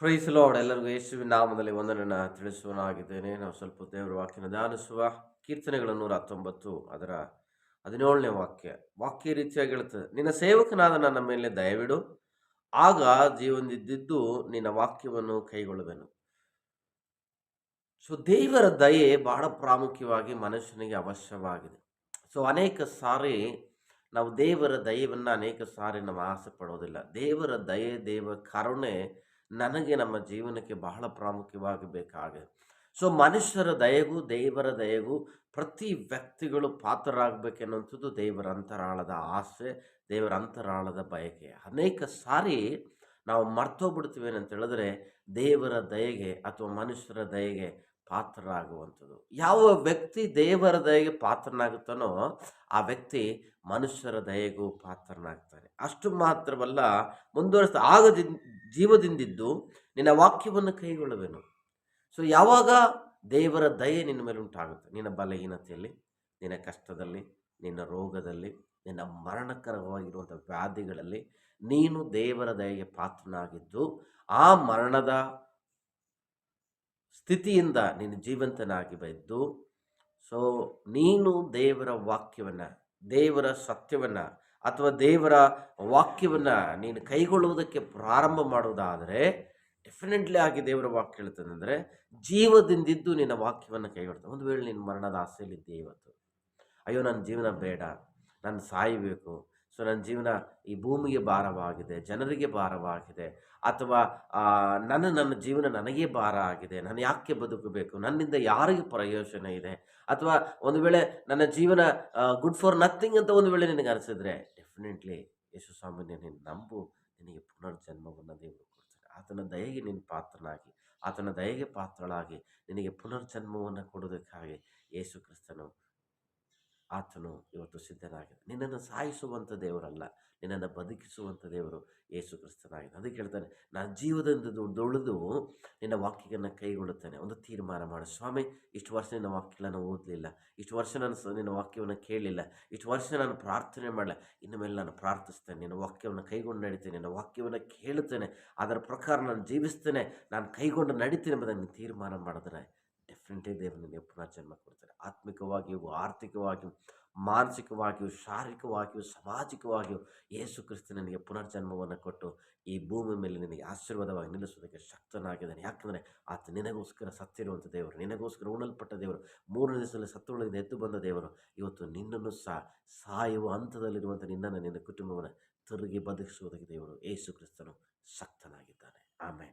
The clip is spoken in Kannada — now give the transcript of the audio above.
Price lord. ಎಲ್ಲರಿಗೂ ಯೇಸುವಿನ ನಾಮದಲ್ಲಿ ವಂದನೆಯನ್ನು ತಿಳಿಸುವನಾಗಿದ್ದೇನೆ. ನಾವು ಸ್ವಲ್ಪ ದೇವರ ವಾಕ್ಯನ ಧ್ಯಾನಿಸುವ. ಕೀರ್ತನೆಗಳು 119 ಅದರ 17ನೇ ವಾಕ್ಯ ಈ ರೀತಿಯಾಗಿ ಹೇಳುತ್ತದೆ: ನಿನ್ನ ಸೇವಕನಾದ ನನ್ನ ಮೇಲೆ ದಯವಿಡು, ಆಗ ಜೀವನದಿದ್ದು ನಿನ್ನ ವಾಕ್ಯವನ್ನು ಕೈಗೊಳ್ಳುವೆನು. ಸೊ ದೇವರ ದಯೆ ಬಹಳ ಪ್ರಾಮುಖ್ಯವಾಗಿ ಮನುಷ್ಯನಿಗೆ ಅವಶ್ಯವಾಗಿದೆ. ಸೊ ಅನೇಕ ಸಾರಿ ನಾವು ದೇವರ ದಯವನ್ನು ಅನೇಕ ಸಾರಿ ನಾವು ಆಸೆ ಪಡೋದಿಲ್ಲ. ದೇವರ ದಯೆ, ದೇವರ ಕರುಣೆ ನನಗೆ ನಮ್ಮ ಜೀವನಕ್ಕೆ ಬಹಳ ಪ್ರಾಮುಖ್ಯವಾಗಿ ಬೇಕಾಗಿದೆ. ಸೊ ಮನುಷ್ಯರ ದಯೆಗೂ ದೇವರ ದಯೆಗೂ ಪ್ರತಿ ವ್ಯಕ್ತಿಗಳು ಪಾತ್ರರಾಗಬೇಕೆನ್ನುವಂಥದ್ದು ದೇವರ ಅಂತರಾಳದ ಆಸೆ, ದೇವರ ಅಂತರಾಳದ ಬಯಕೆ. ಅನೇಕ ಸಾರಿ ನಾವು ಮರ್ತೋಗ್ಬಿಡ್ತೀವಿ ಏನಂತ ಹೇಳಿದ್ರೆ ದೇವರ ದಯೆಗೆ ಅಥವಾ ಮನುಷ್ಯರ ದಯೆಗೆ ಪಾತ್ರರಾಗುವಂಥದ್ದು. ಯಾವ ವ್ಯಕ್ತಿ ದೇವರ ದಯೆಗೆ ಪಾತ್ರನಾಗುತ್ತಾನೋ ಆ ವ್ಯಕ್ತಿ ಮನುಷ್ಯರ ದಯೆಗೂ ಪಾತ್ರನಾಗ್ತಾನೆ. ಅಷ್ಟು ಮಾತ್ರವಲ್ಲ, ಮುಂದುವರೆಸ್ತಾ ಆಗ ಜೀವದಿಂದಿದ್ದು ನಿನ್ನ ವಾಕ್ಯವನ್ನು ಕೈಗೊಳ್ಳುವೆನು. ಸೊ ಯಾವಾಗ ದೇವರ ದಯೆ ನಿನ್ನ ಮೇಲೆ ಉಂಟಾಗುತ್ತೆ, ನಿನ್ನ ಬಲಹೀನತೆಯಲ್ಲಿ, ನಿನ್ನ ಕಷ್ಟದಲ್ಲಿ, ನಿನ್ನ ರೋಗದಲ್ಲಿ, ನಿನ್ನ ಮರಣಕರವಾಗಿರುವಂಥ ವ್ಯಾಧಿಗಳಲ್ಲಿ ನೀನು ದೇವರ ದಯೆಗೆ ಪಾತ್ರನಾಗಿದ್ದು ಆ ಮರಣದ ಸ್ಥಿತಿಯಿಂದ ನೀನು ಜೀವಂತನಾಗಿ ಬದ್ದು, ಸೊ ನೀನು ದೇವರ ವಾಕ್ಯವನ್ನು, ದೇವರ ಸತ್ಯವನ್ನು ಅಥವಾ ದೇವರ ವಾಕ್ಯವನ್ನು ನೀನು ಕೈಗೊಳ್ಳುವುದಕ್ಕೆ ಪ್ರಾರಂಭ ಮಾಡುವುದಾದರೆ ಡೆಫಿನೆಟ್ಲಿ ಆಗಿ ದೇವರ ವಾಕ್ಯ ಹೇಳ್ತದೆ ಅಂದರೆ ಜೀವದಿಂದಿದ್ದು ನಿನ್ನ ವಾಕ್ಯವನ್ನು ಕೈಗೊಳ್ತದೆ. ಒಂದು ವೇಳೆ ನೀನು ಮರಣದ ಆಸೆಯಲ್ಲಿದ್ದೆ ಇವತ್ತು, ಅಯ್ಯೋ ನನ್ನ ಜೀವನ ಬೇಡ, ನಾನು ಸಾಯಬೇಕು, ಸೊ ನನ್ನ ಜೀವನ ಈ ಭೂಮಿಗೆ ಭಾರವಾಗಿದೆ, ಜನರಿಗೆ ಭಾರವಾಗಿದೆ, ಅಥವಾ ನನ್ನ ಜೀವನ ನನಗೇ ಭಾರ ಆಗಿದೆ, ನಾನು ಯಾಕೆ ಬದುಕಬೇಕು, ನನ್ನಿಂದ ಯಾರಿಗೆ ಪ್ರಯೋಜನ ಇದೆ, ಅಥವಾ ಒಂದು ವೇಳೆ ನನ್ನ ಜೀವನ ಗುಡ್ ಫಾರ್ ನಥಿಂಗ್ ಅಂತ ಒಂದು ವೇಳೆ ನಿನಗೆ ಅನಿಸಿದ್ರೆ ಡೆಫಿನೆಟ್ಲಿ ಯೇಸು ಸ್ವಾಮಿನೇ ನೀನು ನಂಬು, ನಿನಗೆ ಪುನರ್ಜನ್ಮವನ್ನು ದೇವರು ಕೊಡ್ತಾನೆ. ಆತನ ದಯೆಗೆ ನೀನು ಪಾತ್ರನಾಗಿ, ಆತನ ದಯೆಗೆ ಪಾತ್ರಳಾಗಿ ನಿನಗೆ ಪುನರ್ಜನ್ಮವನ್ನು ಕೊಡೋದಕ್ಕಾಗಿ ಯೇಸು ಕ್ರಿಸ್ತನು, ಆತನು ಇವತ್ತು ಸಿದ್ಧನಾಗಿದೆ. ನಿನ್ನನ್ನು ಸಾಯಿಸುವಂಥ ದೇವರಲ್ಲ, ನಿನ್ನನ್ನು ಬದುಕಿಸುವಂಥ ದೇವರು ಯೇಸು ಕ್ರಿಸ್ತನಾಗಿದೆ. ಅದಕ್ಕೆ ಹೇಳ್ತಾನೆ, ನಾನು ಜೀವದಿಂದ ದುಡಿದು ನಿನ್ನ ವಾಕ್ಯವನ್ನು ಕೈಗೊಳ್ಳುತ್ತೇನೆ. ಒಂದು ತೀರ್ಮಾನ ಮಾಡು, ಸ್ವಾಮಿ ಇಷ್ಟು ವರ್ಷ ನಿನ್ನ ವಾಕ್ಯಗಳನ್ನು ಓದಲಿಲ್ಲ, ಇಷ್ಟು ವರ್ಷ ನಾನು ನಿನ್ನ ವಾಕ್ಯವನ್ನು ಕೇಳಲಿಲ್ಲ, ಇಷ್ಟು ವರ್ಷ ನಾನು ಪ್ರಾರ್ಥನೆ ಮಾಡಲ್ಲ, ಇನ್ನು ಮೇಲೆ ನಾನು ಪ್ರಾರ್ಥಿಸ್ತೇನೆ, ನಿನ್ನ ವಾಕ್ಯವನ್ನು ಕೈಗೊಂಡು ನಡಿತೇನೆ, ನಿನ್ನ ವಾಕ್ಯವನ್ನು ಕೇಳುತ್ತೇನೆ, ಅದರ ಪ್ರಕಾರ ನಾನು ಜೀವಿಸ್ತೇನೆ, ನಾನು ಕೈಗೊಂಡು ನಡಿತೇನೆ ಎಂಬುದನ್ನು ತೀರ್ಮಾನ ಮಾಡಿದ್ರೆ ಡೆಫಿನೆಟ್ಲಿ ದೇವರು ನಿನಗೆ ಪುನರ್ಜನ್ಮ ಕೊಡ್ತಾರೆ. ಆತ್ಮಿಕವಾಗಿಯೂ, ಆರ್ಥಿಕವಾಗಿಯೂ, ಮಾನಸಿಕವಾಗಿಯೂ, ಶಾರೀರಿಕವಾಗಿಯೂ, ಸಾಮಾಜಿಕವಾಗಿಯೂ ಯೇಸು ಕ್ರಿಸ್ತ ನಿನಗೆ ಪುನರ್ಜನ್ಮವನ್ನು ಕೊಟ್ಟು ಈ ಭೂಮಿ ಮೇಲೆ ನಿನಗೆ ಆಶೀರ್ವಾದವಾಗಿ ನಿಲ್ಲಿಸೋದಕ್ಕೆ ಶಕ್ತನಾಗಿದ್ದಾನೆ. ಯಾಕಂದರೆ ಆತ ನಿನಗೋಸ್ಕರ ಸತ್ತಿರುವಂಥ ದೇವರು, ನಿನಗೋಸ್ಕರ ಉಣಲ್ಪಟ್ಟ ದೇವರು, 3ನೇ ದಿವಸದಲ್ಲಿ ಸತ್ತೊಳಗಿಂದ ಎದ್ದು ಬಂದ ದೇವರು ಇವತ್ತು ನಿನ್ನನ್ನು ಸಾಯುವ ಹಂತದಲ್ಲಿರುವಂಥ ನಿನ್ನನ್ನು, ನಿನ್ನ ಕುಟುಂಬವನ್ನು ತಿರುಗಿ ಬದುಕಿಸುವುದಕ್ಕೆ ದೇವರು ಯೇಸು ಕ್ರಿಸ್ತನು ಶಕ್ತನಾಗಿದ್ದಾನೆ. ಆಮೇಲೆ